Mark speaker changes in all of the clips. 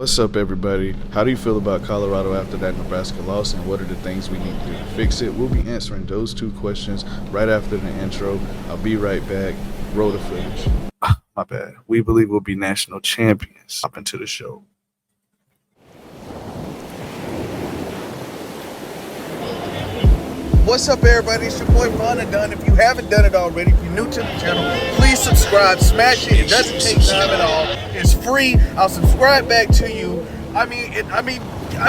Speaker 1: What's up, everybody? How do you feel about Colorado after that Nebraska loss, and what are the things we need to do to fix it? We'll be answering those two questions right after the intro. I'll be right back. Roll the footage. My bad. We believe we'll be national champions. Hop into the show.
Speaker 2: What's up, everybody? It's your boy Ron and Dunn. If you haven't done it already, if you're new to the channel, please subscribe, smash it. It doesn't take time at all. It's free. I'll subscribe back to you.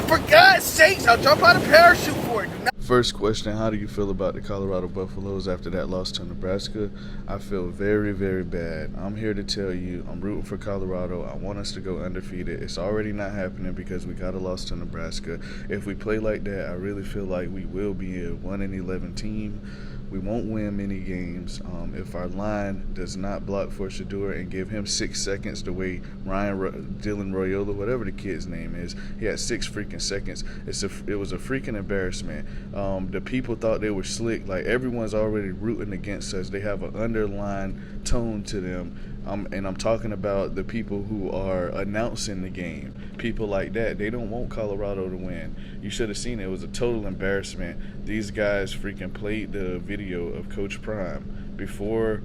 Speaker 2: For God's sakes, I'll jump out of parachute for it.
Speaker 1: First question, how do you feel about the Colorado Buffaloes after that loss to Nebraska? I feel very, very bad. I'm here to tell you I'm rooting for Colorado. I want us to go undefeated. It's already not happening because we got a loss to Nebraska. If we play like that, I really feel like we will be a 1-11 team. We won't win many games if our line does not block for Shedeur and give him 6 seconds the way Dylan Royola, whatever the kid's name is. He had 6 freaking seconds. It was a freaking embarrassment. The people thought they were slick. Like, everyone's already rooting against us. They have an underlying tone to them. And I'm talking about the people who are announcing the game. People like that, they don't want Colorado to win. You should have seen it. It was a total embarrassment. These guys freaking played the video of Coach Prime before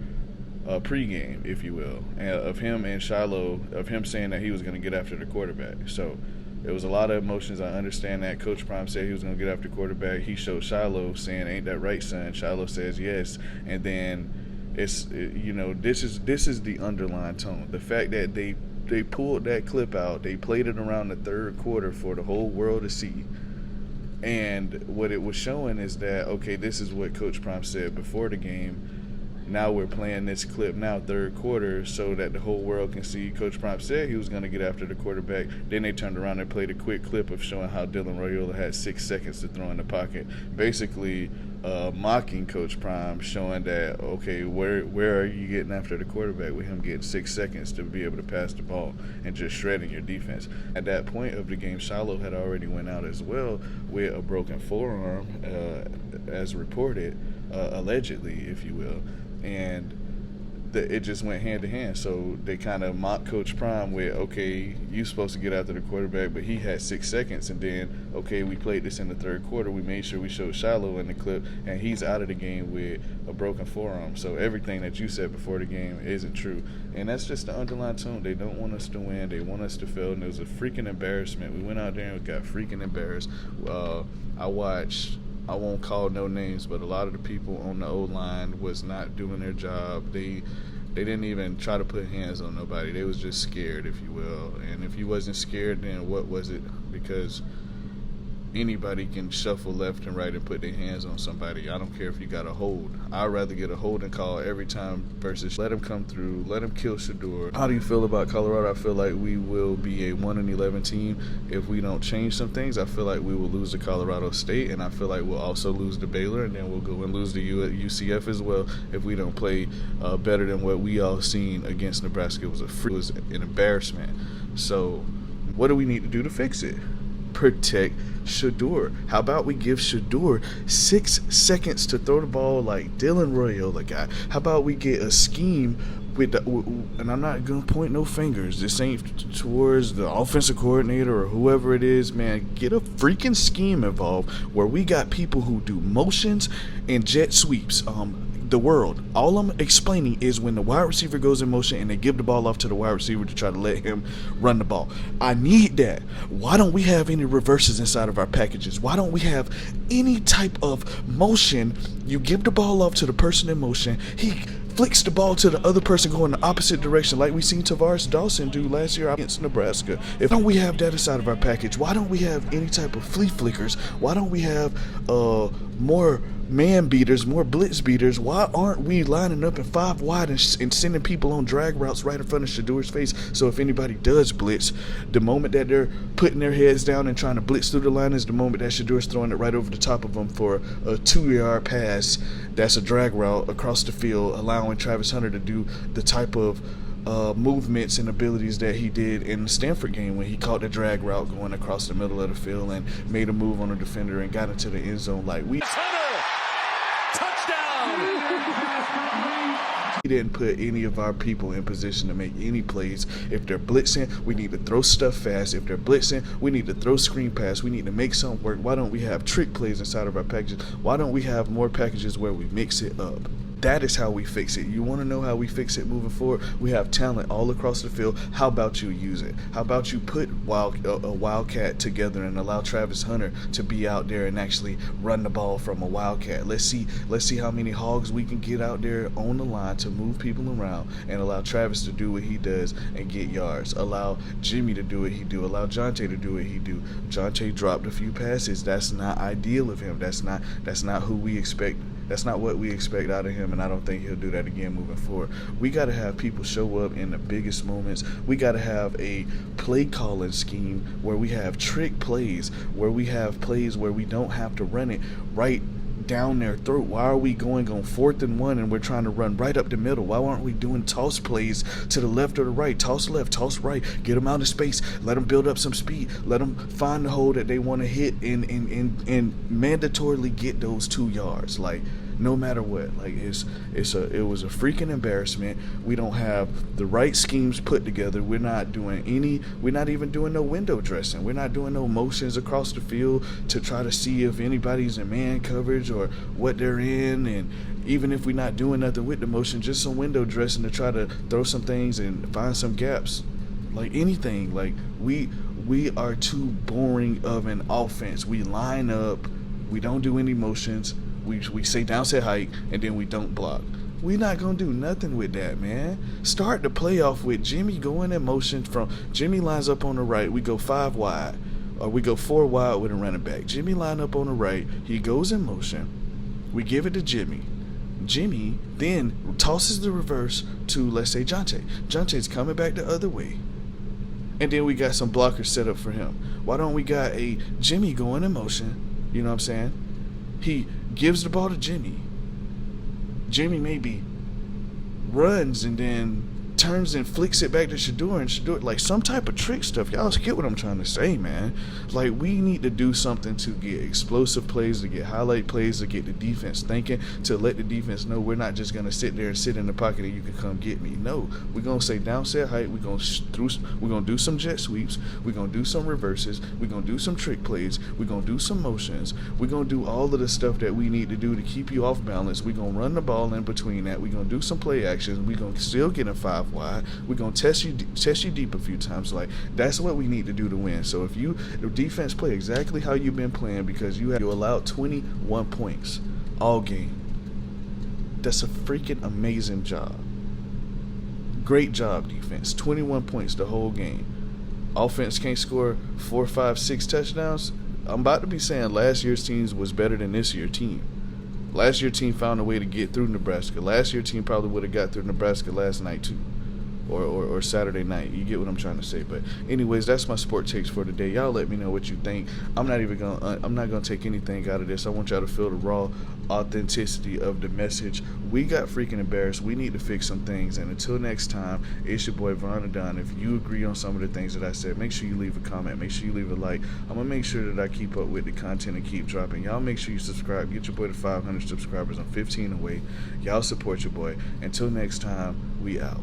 Speaker 1: pregame, if you will, of him and Shiloh, of him saying that he was going to get after the quarterback. So there was a lot of emotions. I understand that. Coach Prime said he was going to get after the quarterback. He showed Shiloh saying, "Ain't that right, son?" Shiloh says yes. And then this is the underlying tone. The fact that they pulled that clip out, they played it around the third quarter for the whole world to see. And what it was showing is that, okay, this is what Coach Prime said before the game. Now we're playing this clip now, third quarter, so that the whole world can see Coach Prime said he was going to get after the quarterback. Then they turned around and played a quick clip of showing how Dylan Royola had 6 seconds to throw in the pocket. Basically mocking Coach Prime, showing that, okay, where are you getting after the quarterback with him getting 6 seconds to be able to pass the ball and just shredding your defense. At that point of the game, Shiloh had already went out as well with a broken forearm, as reported, allegedly, if you will. And it just went hand to hand. So they kind of mocked Coach Prime with, okay, you supposed to get after the quarterback, but he had 6 seconds. And then, okay, we played this in the third quarter. We made sure we showed Shiloh in the clip, and he's out of the game with a broken forearm. So everything that you said before the game isn't true. And that's just the underlying tone. They don't want us to win. They want us to fail. And it was a freaking embarrassment. We went out there and got freaking embarrassed. I won't call no names, but a lot of the people on the O-line was not doing their job. They didn't even try to put hands on nobody. They was just scared, if you will. And if you wasn't scared, then what was it? Because anybody can shuffle left and right and put their hands on somebody. I don't care if you got a hold. I'd rather get a holding call every time versus let him come through, let him kill Shedeur. How do you feel about Colorado? I feel like we will be a 1-11 team. If we don't change some things, I feel like we will lose to Colorado State, and I feel like we'll also lose to Baylor, and then we'll go and lose to UCF as well if we don't play better than what we all seen against Nebraska. It was an embarrassment. So what do we need to do to fix it? Protect Shedeur. How about we give Shedeur 6 seconds to throw the ball like Dylan Royola got? How about we get a scheme and I'm not going to point no fingers. This ain't towards the offensive coordinator or whoever it is, man. Get a freaking scheme involved where we got people who do motions and jet sweeps. The world. All I'm explaining is when the wide receiver goes in motion and they give the ball off to the wide receiver to try to let him run the ball. I need that. Why don't we have any reverses inside of our packages? Why don't we have any type of motion? You give the ball off to the person in motion. He flicks the ball to the other person going the opposite direction, like we seen Tavares Dawson do last year against Nebraska. If don't we have that inside of our package, why don't we have any type of flea flickers? Why don't we have more man beaters, more blitz beaters? Why aren't we lining up in 5 wide and sending people on drag routes right in front of Shedeur's face? So if anybody does blitz, the moment that they're putting their heads down and trying to blitz through the line is the moment that Shedeur's throwing it right over the top of them for a 2-yard pass. That's a drag route across the field, allowing Travis Hunter to do the type of movements and abilities that he did in the Stanford game when he caught the drag route going across the middle of the field and made a move on a defender and got into the end zone. Like, we didn't put any of our people in position to make any plays. If they're blitzing, we need to throw stuff fast. If they're blitzing, we need to throw screen pass. We need to make something work. Why don't we have trick plays inside of our packages? Why don't we have more packages where we mix it up? That is how we fix it. You want to know how we fix it moving forward? We have talent all across the field. How about you use it? How about you put a wildcat together and allow Travis Hunter to be out there and actually run the ball from a wildcat? Let's see how many hogs we can get out there on the line to move people around and allow Travis to do what he does and get yards. Allow Jimmy to do what he do. Allow Jonte to do what he do. Jonte dropped a few passes. That's not ideal of him. That's not who we expect. That's not what we expect out of him, and I don't think he'll do that again moving forward. We got to have people show up in the biggest moments. We got to have a play calling scheme where we have trick plays, where we have plays where we don't have to run it right down their throat. Why are we going on 4th and 1 and we're trying to run right up the middle? Why aren't we doing toss plays to the left or the right? Toss left, toss right, get them out of space, let them build up some speed, let them find the hole that they want to hit and mandatorily get those 2 yards. Like, no matter what, like it was a freaking embarrassment. We don't have the right schemes put together. We're not even doing no window dressing. We're not doing no motions across the field to try to see if anybody's in man coverage or what they're in. And even if we're not doing nothing with the motion, just some window dressing to try to throw some things and find some gaps. Like anything, like we are too boring of an offense. We line up, we don't do any motions. We say down set height, and then we don't block. We're not going to do nothing with that, man. Start the playoff with Jimmy going in motion from Jimmy lines up on the right. We go 5 wide, or we go 4 wide with a running back. Jimmy line up on the right. He goes in motion. We give it to Jimmy. Jimmy then tosses the reverse to, let's say, Jonte. Jonte's coming back the other way. And then we got some blockers set up for him. Why don't we got a Jimmy going in motion? You know what I'm saying? He gives the ball to Jimmy. Jimmy maybe runs and then turns and flicks it back to Shador, and Shador, like some type of trick stuff. Y'all get what I'm trying to say, man. Like, we need to do something to get explosive plays, to get highlight plays, to get the defense thinking, to let the defense know we're not just going to sit there and sit in the pocket and you can come get me. No, we're going to say down set height. We're going to do some jet sweeps. We're going to do some reverses. We're going to do some trick plays. We're going to do some motions. We're going to do all of the stuff that we need to do to keep you off balance. We're going to run the ball in between that. We're going to do some play actions. We're going to still get in 5 wide. We're going to test you deep a few times. Like, that's what we need to do to win. So if the defense play exactly how you've been playing, because you allowed 21 points all game, that's a freaking amazing job. Great job, defense. 21 points the whole game. Offense can't score 4, 5, 6 touchdowns. I'm about to be saying last year's team was better than this year's team. Last year's team found a way to get through Nebraska. Last year's team probably would have got through Nebraska last night too. Or Saturday night. You get what I'm trying to say. But anyways, that's my sport takes for today. Y'all let me know what you think. I'm not gonna take anything out of this. I want y'all to feel the raw authenticity of the message. We got freaking embarrassed. We need to fix some things. And until next time, it's your boy Von Adon. If you agree on some of the things that I said, make sure you leave a comment. Make sure you leave a like. I'm gonna make sure that I keep up with the content and keep dropping. Y'all make sure you subscribe. Get your boy to 500 subscribers. I'm 15 away. Y'all support your boy. Until next time, we out.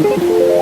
Speaker 3: Thank you.